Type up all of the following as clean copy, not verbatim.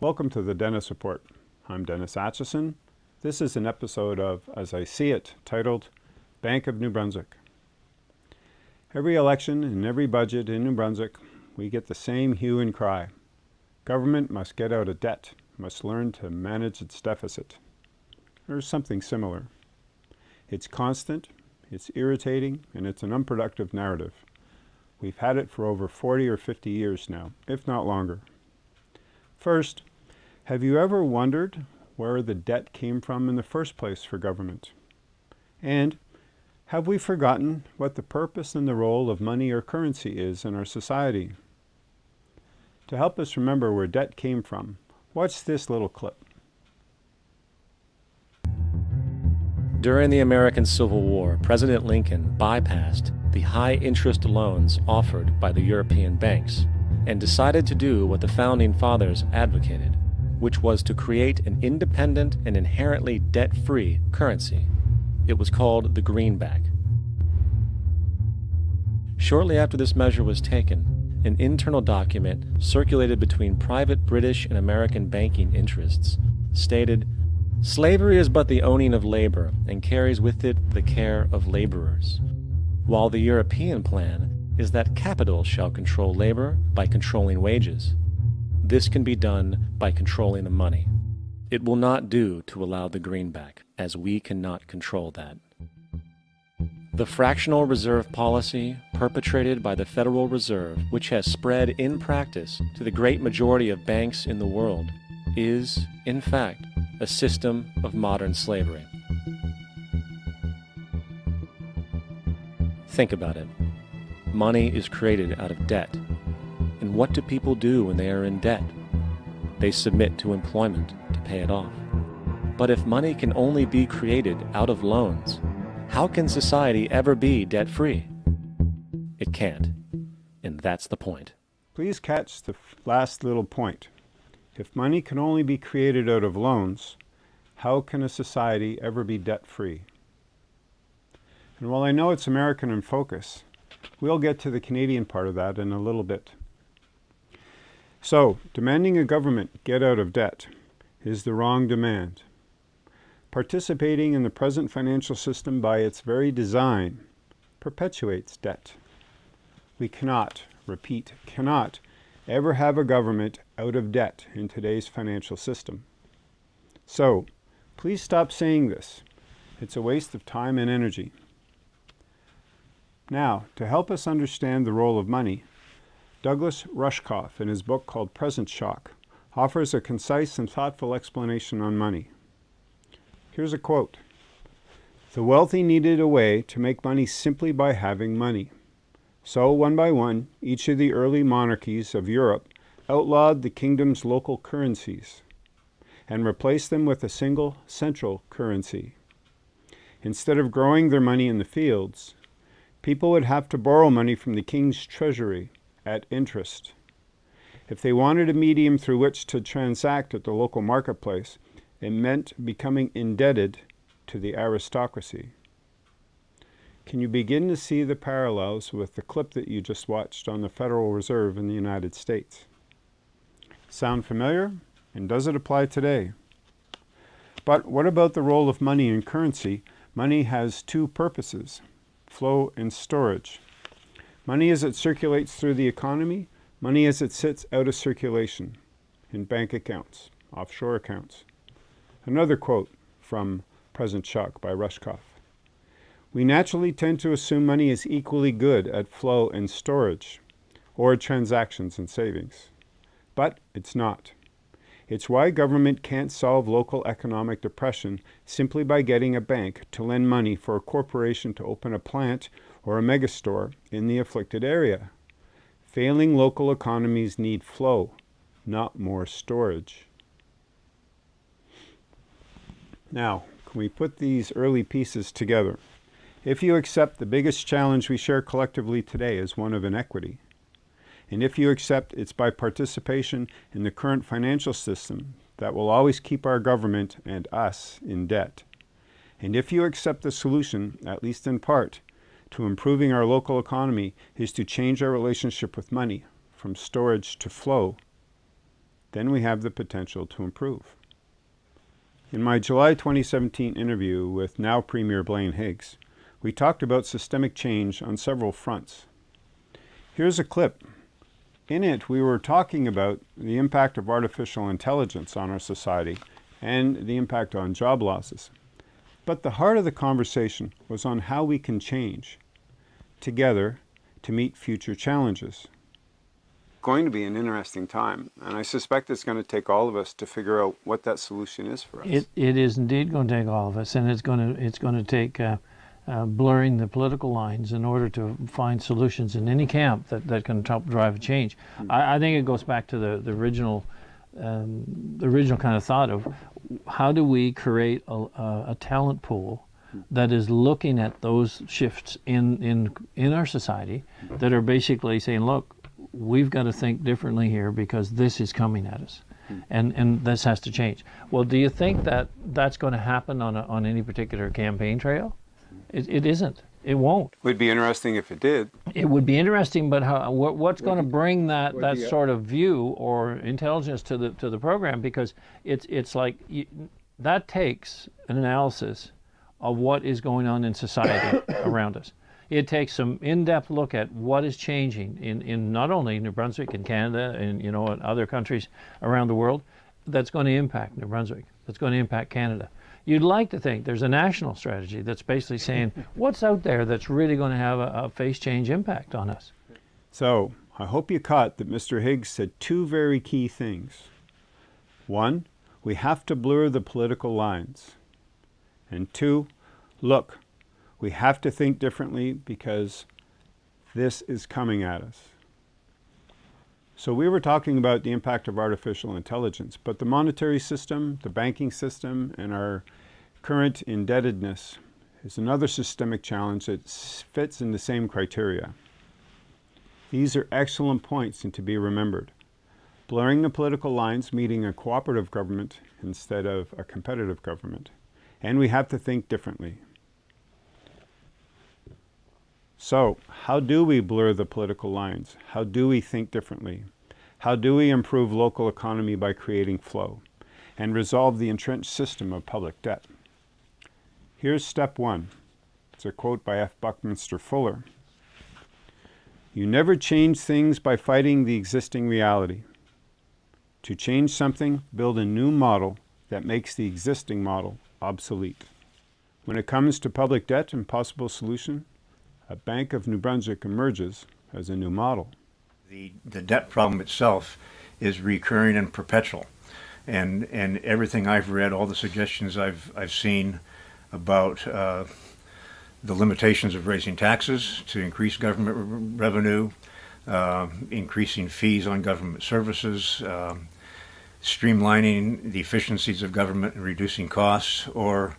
Welcome to the Dennis Report. I'm Dennis Atchison. This is an episode of As I See It, titled Bank of New Brunswick. Every election and every budget in New Brunswick, we get the same hue and cry. Government must get out of debt, must learn to manage its deficit. There's something similar. It's constant, it's irritating, and it's an unproductive narrative. We've had it for over 40 or 50 years now, if not longer. First, have you ever wondered where the debt came from in the first place for government? And have we forgotten what the purpose and the role of money or currency is in our society? To help us remember where debt came from, watch this little clip. During the American Civil War, President Lincoln bypassed the high-interest loans offered by the European banks and decided to do what the Founding Fathers advocated, which was to create an independent and inherently debt-free currency. It was called the greenback. Shortly after this measure was taken, an internal document circulated between private British and American banking interests stated, "Slavery is but the owning of labor and carries with it the care of laborers, while the European plan is that capital shall control labor by controlling wages. This can be done by controlling the money. It will not do to allow the greenback, as we cannot control that." The fractional reserve policy perpetrated by the Federal Reserve, which has spread in practice to the great majority of banks in the world, is, in fact, a system of modern slavery. Think about it. Money is created out of debt. And what do people do when they are in debt? They submit to employment to pay it off. But if money can only be created out of loans, how can society ever be debt-free? It can't. And that's the point. Please catch the last little point. If money can only be created out of loans, how can a society ever be debt-free? And while I know it's American in focus, we'll get to the Canadian part of that in a little bit. So, demanding a government get out of debt is the wrong demand. Participating in the present financial system by its very design perpetuates debt. We cannot, repeat, cannot ever have a government out of debt in today's financial system. So, please stop saying this. It's a waste of time and energy. Now, to help us understand the role of money, Douglas Rushkoff, in his book called Present Shock, offers a concise and thoughtful explanation on money. Here's a quote. "The wealthy needed a way to make money simply by having money. So, one by one, each of the early monarchies of Europe outlawed the kingdom's local currencies and replaced them with a single central currency. Instead of growing their money in the fields, people would have to borrow money from the king's treasury at interest. If they wanted a medium through which to transact at the local marketplace, it meant becoming indebted to the aristocracy." Can you begin to see the parallels with the clip that you just watched on the Federal Reserve in the United States? Sound familiar? And does it apply today? But what about the role of money and currency? Money has two purposes: flow and storage. Money as it circulates through the economy, money as it sits out of circulation in bank accounts, offshore accounts. Another quote from Present Shock by Rushkoff. "We naturally tend to assume money is equally good at flow and storage, or transactions and savings. But it's not. It's why government can't solve local economic depression simply by getting a bank to lend money for a corporation to open a plant or a megastore in the afflicted area. Failing local economies need flow, not more storage." Now, can we put these early pieces together? If you accept the biggest challenge we share collectively today is one of inequity, and if you accept it's by participation in the current financial system that will always keep our government and us in debt, and if you accept the solution, at least in part, to improving our local economy is to change our relationship with money from storage to flow, then we have the potential to improve. In my July 2017 interview with now Premier Blaine Higgs, we talked about systemic change on several fronts. Here's a clip. In it, we were talking about the impact of artificial intelligence on our society and the impact on job losses. But the heart of the conversation was on how we can change together to meet future challenges. Going to be an interesting time, and I suspect it's going to take all of us to figure out what that solution is for us. It is indeed going to take all of us, and it's going to take blurring the political lines in order to find solutions in any camp that can help drive a change. I think it goes back to the original kind of thought of how do we create a talent pool that is looking at those shifts in our society that are basically saying, look, we've got to think differently here because this is coming at us, and this has to change. Well, do you think that that's going to happen on any particular campaign trail? It isn't. It won't. It would be interesting if it did. It would be interesting, but what's going to bring that sort of view or intelligence to the program? Because it's like that takes an analysis of what is going on in society around us. It takes some in-depth look at what is changing in not only New Brunswick and Canada and in other countries around the world that's going to impact New Brunswick, that's going to impact Canada. You'd like to think there's a national strategy that's basically saying what's out there that's really going to have a face change impact on us. So I hope you caught that Mr. Higgs said two very key things. One, we have to blur the political lines. And two, look, we have to think differently because this is coming at us. So we were talking about the impact of artificial intelligence, but the monetary system, the banking system, and our current indebtedness is another systemic challenge that fits in the same criteria. These are excellent points and to be remembered. Blurring the political lines, meeting a cooperative government instead of a competitive government. And we have to think differently. So, how do we blur the political lines? How do we think differently? How do we improve local economy by creating flow and resolve the entrenched system of public debt? Here's step one. It's a quote by F. Buckminster Fuller. You never change things by fighting the existing reality. To change something, build a new model that makes the existing model obsolete. When it comes to public debt and possible solution, a Bank of New Brunswick emerges as a new model. The debt problem itself is recurring and perpetual. And everything I've read, all the suggestions I've seen about the limitations of raising taxes to increase government revenue, increasing fees on government services, streamlining the efficiencies of government and reducing costs, or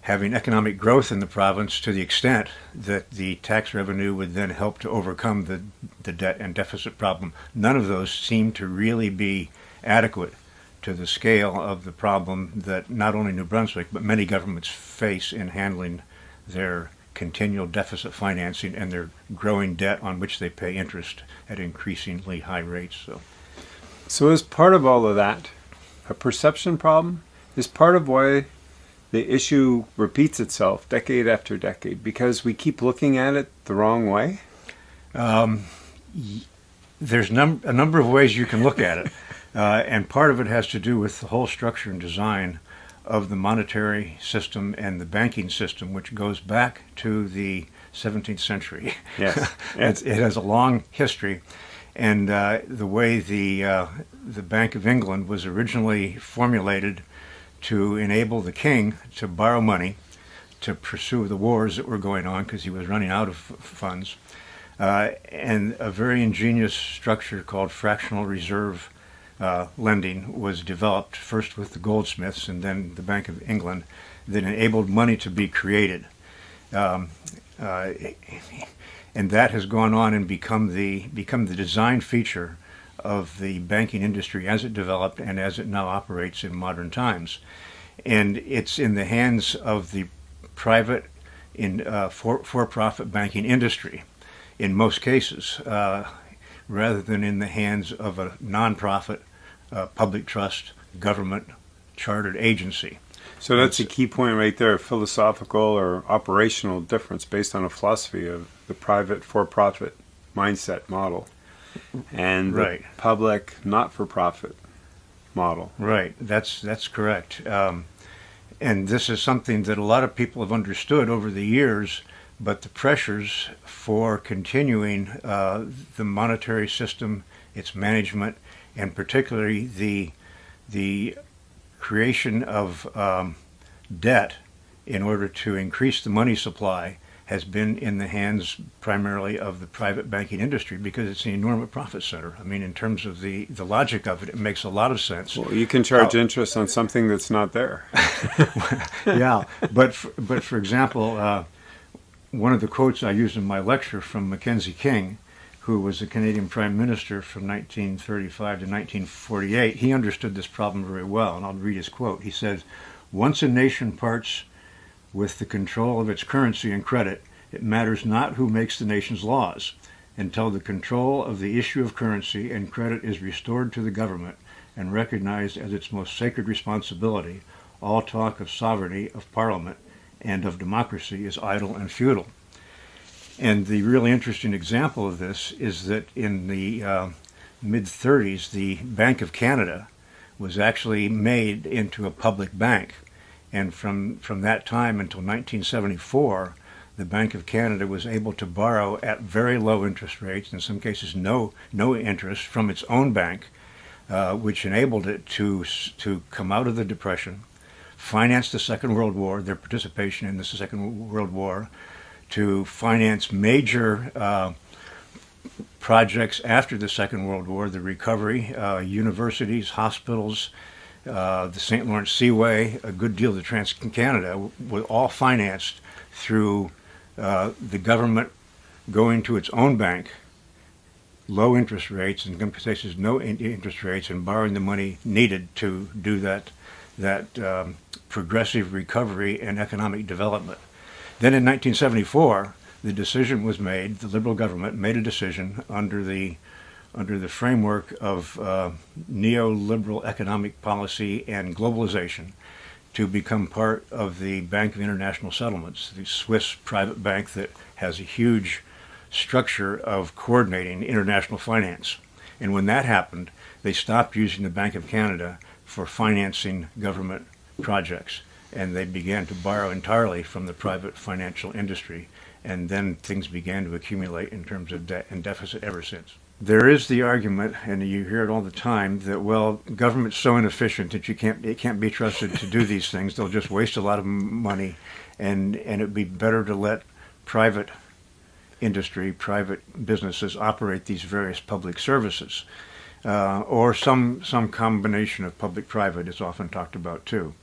having economic growth in the province to the extent that the tax revenue would then help to overcome the debt and deficit problem. None of those seem to really be adequate to the scale of the problem that not only New Brunswick, but many governments face in handling their continual deficit financing and their growing debt on which they pay interest at increasingly high rates. So as part of all of that, a perception problem is part of why the issue repeats itself decade after decade, because we keep looking at it the wrong way? There's a number of ways you can look at it, and part of it has to do with the whole structure and design of the monetary system and the banking system, which goes back to the 17th century. Yes. It has a long history, and the way the Bank of England was originally formulated to enable the king to borrow money to pursue the wars that were going on because he was running out of funds, and a very ingenious structure called fractional reserve lending was developed, first with the goldsmiths and then the Bank of England, that enabled money to be created. And that has gone on and become the design feature of the banking industry as it developed and as it now operates in modern times. And it's in the hands of the private for-profit banking industry in most cases, rather than in the hands of a nonprofit public trust government chartered agency. So that's a key point right there, a philosophical or operational difference based on a philosophy of the private for-profit mindset model and the Right. public not-for-profit model. Right, that's correct. And this is something that a lot of people have understood over the years, but the pressures for continuing the monetary system, its management, and particularly the creation of debt in order to increase the money supply has been in the hands primarily of the private banking industry because it's an enormous profit center. I mean, in terms of the logic of it, it makes a lot of sense. Well, you can charge interest on something that's not there. Yeah, but for example, one of the quotes I used in my lecture from Mackenzie King, who was the Canadian Prime Minister from 1935 to 1948, he understood this problem very well, and I'll read his quote. He says, "Once a nation parts with the control of its currency and credit, it matters not who makes the nation's laws. Until the control of the issue of currency and credit is restored to the government and recognized as its most sacred responsibility, all talk of sovereignty, of parliament, and of democracy is idle and futile." And the really interesting example of this is that in the mid-30s, the Bank of Canada was actually made into a public bank. And from that time until 1974, the Bank of Canada was able to borrow at very low interest rates, in some cases no interest, from its own bank, which enabled it to come out of the Depression, finance the Second World War, their participation in the Second World War, to finance major projects after the Second World War, the recovery, universities, hospitals, the St. Lawrence Seaway, a good deal of the Trans-Canada, was all financed through the government going to its own bank, low interest rates, in some cases no interest rates, and borrowing the money needed to do that progressive recovery and economic development. Then in 1974, the decision was made, the Liberal government made a decision under the framework of neoliberal economic policy and globalization to become part of the Bank of International Settlements, the Swiss private bank that has a huge structure of coordinating international finance. And when that happened, they stopped using the Bank of Canada for financing government projects, and they began to borrow entirely from the private financial industry. And then things began to accumulate in terms of debt and deficit ever since. There is the argument, and you hear it all the time, that, well, government's so inefficient that it can't be trusted to do these things. They'll just waste a lot of money, and it'd be better to let private industry, private businesses operate these various public services, or some combination of public-private is often talked about too.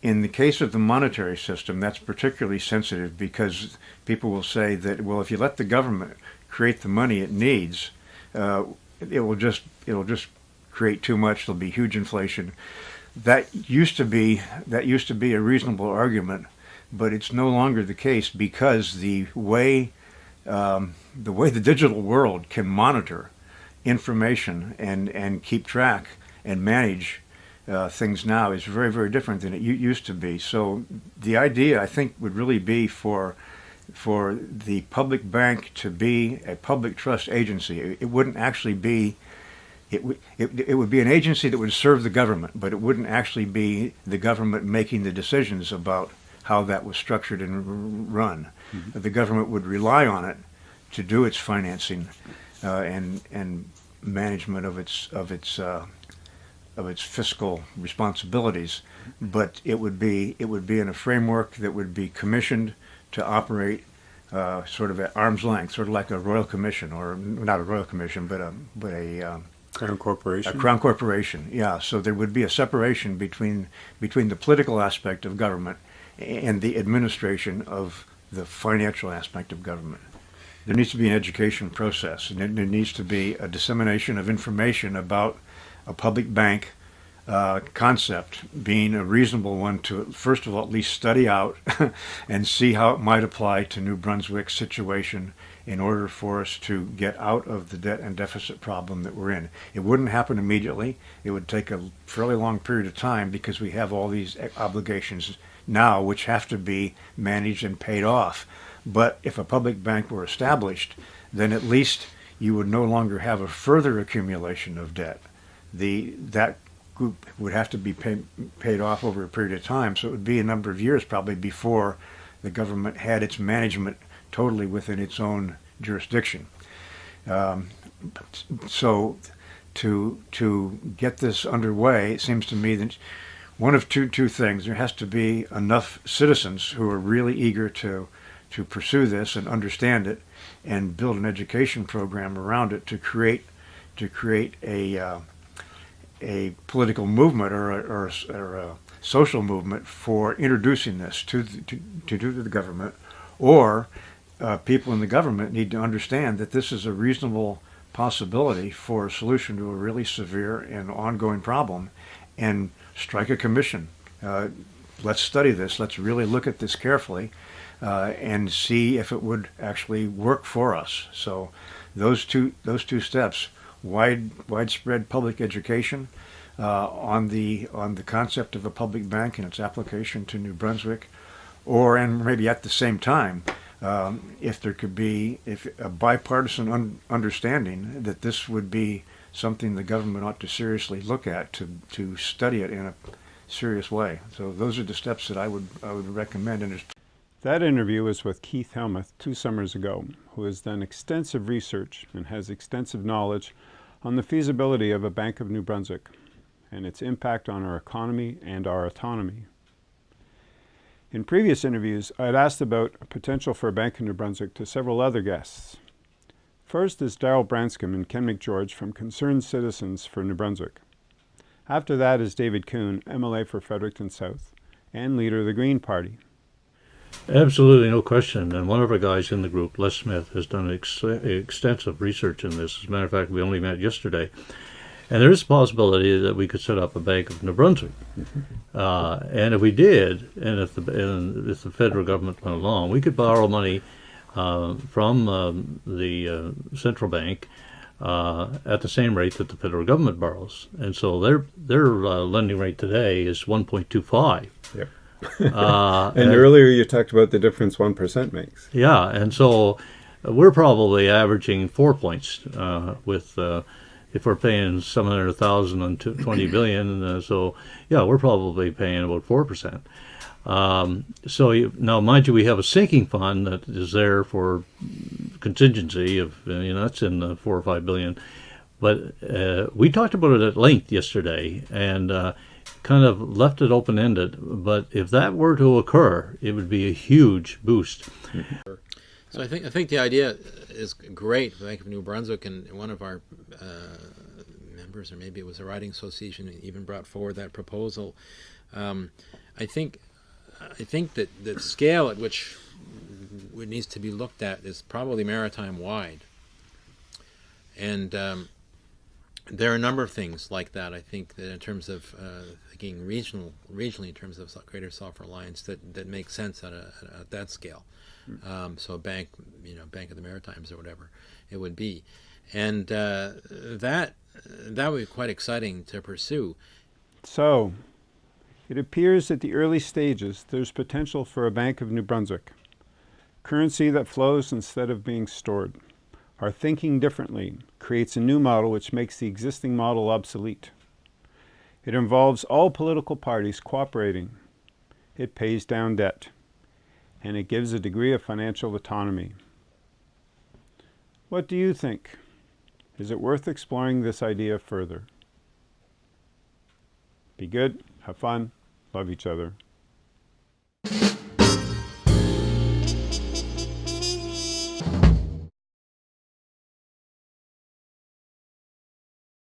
In the case of the monetary system, that's particularly sensitive because people will say that, well, if you let the government create the money it needs, it'll just create too much. There'll be huge inflation. That used to be a reasonable argument, but it's no longer the case because the way the digital world can monitor information and keep track and manage things now is very, very different than it used to be. So the idea, I think, would really be for the public bank to be a public trust agency. It wouldn't actually be, it would be an agency that would serve the government, but it wouldn't actually be the government making the decisions about how that was structured and run. Mm-hmm. The government would rely on it to do its financing and management of its fiscal responsibilities, but it would be in a framework that would be commissioned to operate sort of at arm's length, sort of like a royal commission, or not a royal commission, but a Crown corporation. A crown corporation, yeah. So there would be a separation between the political aspect of government and the administration of the financial aspect of government. There needs to be an education process, and there needs to be a dissemination of information about a public bank concept being a reasonable one to, first of all, at least study out and see how it might apply to New Brunswick's situation in order for us to get out of the debt and deficit problem that we're in. It wouldn't happen immediately. It would take a fairly long period of time because we have all these obligations now which have to be managed and paid off. But if a public bank were established, then at least you would no longer have a further accumulation of debt. That group would have to be paid off over a period of time, so it would be a number of years probably before the government had its management totally within its own jurisdiction. So to get this underway, it seems to me that one of two things. There has to be enough citizens who are really eager to pursue this and understand it and build an education program around it to create a political movement or a social movement for introducing this to the government, or people in the government need to understand that this is a reasonable possibility for a solution to a really severe and ongoing problem, and strike a commission. Let's study this. Let's really look at this carefully and see if it would actually work for us. So those two steps: widespread public education on the concept of a public bank and its application to New Brunswick, and maybe at the same time, if there could be a bipartisan understanding that this would be something the government ought to seriously look at, to study it in a serious way. So those are the steps that I would recommend. And that interview was with Keith Helmuth 2 summers ago, who has done extensive research and has extensive knowledge on the feasibility of a Bank of New Brunswick and its impact on our economy and our autonomy. In previous interviews, I had asked about a potential for a Bank of New Brunswick to several other guests. First is Darrell Branscombe and Ken McGeorge from Concerned Citizens for New Brunswick. After that is David Kuhn, MLA for Fredericton South and leader of the Green Party. Absolutely, no question. And one of our guys in the group, Les Smith, has done extensive research in this. As a matter of fact, we only met yesterday. And there is a possibility that we could set up a Bank of New Brunswick. And if we did, and if the federal government went along, we could borrow money from the central bank at the same rate that the federal government borrows. And so their lending rate today is 1.25. Yep. And earlier you talked about the difference 1% makes. Yeah, and so we're probably averaging 4 points if we're paying $700,000 on $20 billion. So yeah, we're probably paying about 4%. Now, mind you, we have a sinking fund that is there for contingency of that's in the $4 or $5 billion. But we talked about it at length yesterday and kind of left it open-ended. But if that were to occur, it would be a huge boost. So I think the idea is great. Bank of New Brunswick, and one of our members, or maybe it was a riding association, even brought forward that proposal. I think that the scale at which it needs to be looked at is probably maritime wide, and there are a number of things like that. I think that in terms of thinking regionally in terms of greater self-reliance, that makes sense at that scale. So a bank, Bank of the Maritimes or whatever it would be, and that would be quite exciting to pursue. So, it appears at the early stages there's potential for a Bank of New Brunswick. Currency that flows instead of being stored. Our thinking differently creates a new model which makes the existing model obsolete. It involves all political parties cooperating. It pays down debt. And it gives a degree of financial autonomy. What do you think? Is it worth exploring this idea further? Be good, have fun, love each other.